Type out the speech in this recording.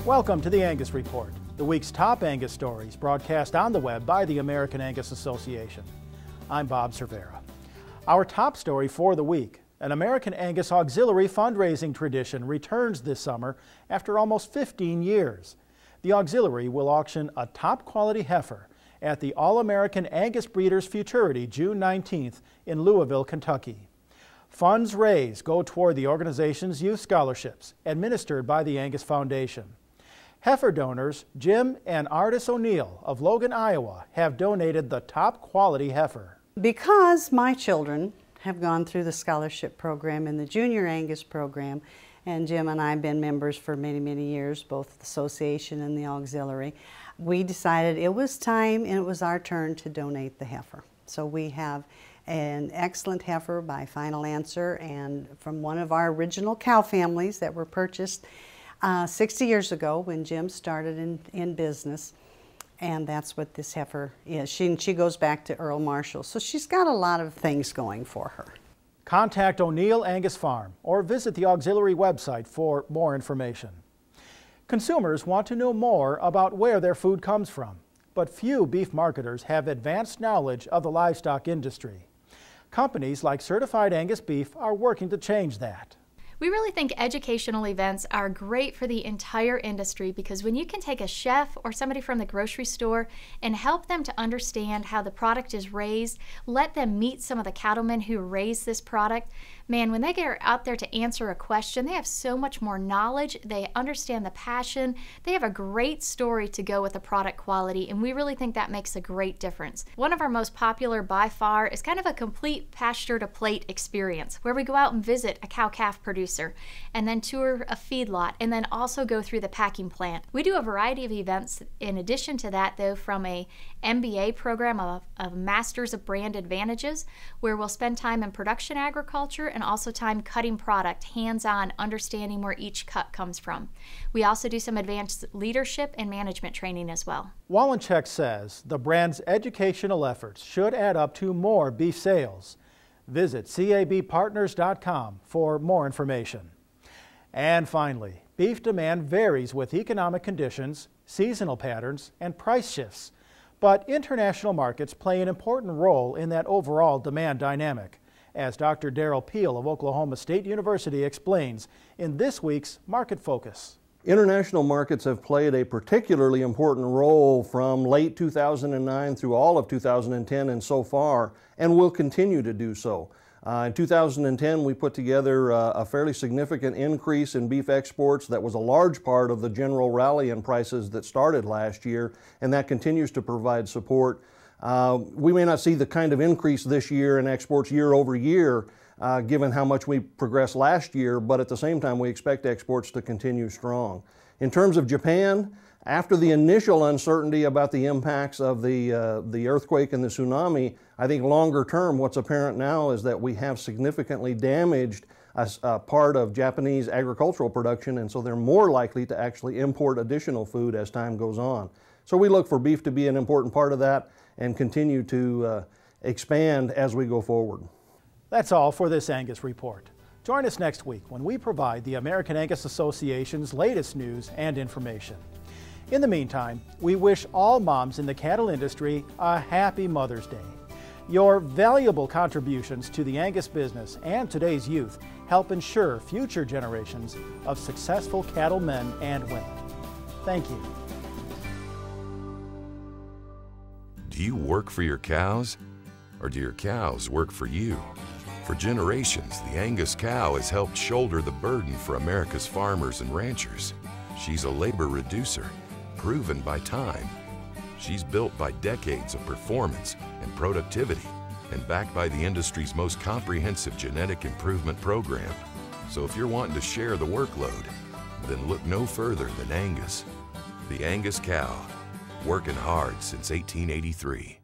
Welcome to the Angus Report, the week's top Angus stories broadcast on the web by the American Angus Association. I'm Bob Cervera. Our top story for the week: an American Angus auxiliary fundraising tradition returns this summer after almost 15 years. The auxiliary will auction a top-quality heifer at the All-American Angus Breeders' Futurity June 19th in Louisville, Kentucky. Funds raised go toward the organization's youth scholarships, administered by the Angus Foundation. Heifer donors Jim and Ardis O'Neill of Logan, Iowa, have donated the top-quality heifer. Because my children have gone through the scholarship program and the Junior Angus program, and Jim and I have been members for many, many years, both the association and the auxiliary, we decided it was time and it was our turn to donate the heifer. So we have an excellent heifer by Final Answer and from one of our original cow families that were purchased 60 years ago when Jim started in business. And that's what this heifer is. She goes back to Earl Marshall. So she's got a lot of things going for her. Contact O'Neill Angus Farm or visit the auxiliary website for more information. Consumers want to know more about where their food comes from, but few beef marketers have advanced knowledge of the livestock industry. Companies like Certified Angus Beef are working to change that. We really think educational events are great for the entire industry because when you can take a chef or somebody from the grocery store and help them to understand how the product is raised, let them meet some of the cattlemen who raise this product, man, when they get out there to answer a question, they have so much more knowledge, they understand the passion, they have a great story to go with the product quality, and we really think that makes a great difference. One of our most popular by far is kind of a complete pasture to plate experience where we go out and visit a cow-calf producer and then tour a feedlot and then also go through the packing plant. We do a variety of events in addition to that, though, from a MBA program of Masters of Brand Advantages, where we'll spend time in production agriculture and also time cutting product, hands-on, understanding where each cut comes from. We also do some advanced leadership and management training as well. Wallencheck says the brand's educational efforts should add up to more beef sales. Visit cabpartners.com for more information. And finally, beef demand varies with economic conditions, seasonal patterns, and price shifts. But international markets play an important role in that overall demand dynamic, as Dr. Darrell Peel of Oklahoma State University explains in this week's Market Focus. International markets have played a particularly important role from late 2009 through all of 2010 and so far, and will continue to do so. In 2010, we put together a fairly significant increase in beef exports that was a large part of the general rally in prices that started last year, and that continues to provide support. We may not see the kind of increase this year in exports year over year, given how much we progressed last year, but at the same time we expect exports to continue strong. In terms of Japan, after the initial uncertainty about the impacts of the earthquake and the tsunami, I think longer term what's apparent now is that we have significantly damaged a part of Japanese agricultural production, and so they're more likely to actually import additional food as time goes on. So we look for beef to be an important part of that and continue to expand as we go forward. That's all for this Angus Report. Join us next week when we provide the American Angus Association's latest news and information. In the meantime, we wish all moms in the cattle industry a happy Mother's Day. Your valuable contributions to the Angus business and today's youth help ensure future generations of successful cattlemen and women. Thank you. Do you work for your cows, or do your cows work for you? For generations, the Angus cow has helped shoulder the burden for America's farmers and ranchers. She's a labor reducer, proven by time. She's built by decades of performance and productivity and backed by the industry's most comprehensive genetic improvement program. So if you're wanting to share the workload, then look no further than Angus. The Angus cow, working hard since 1883.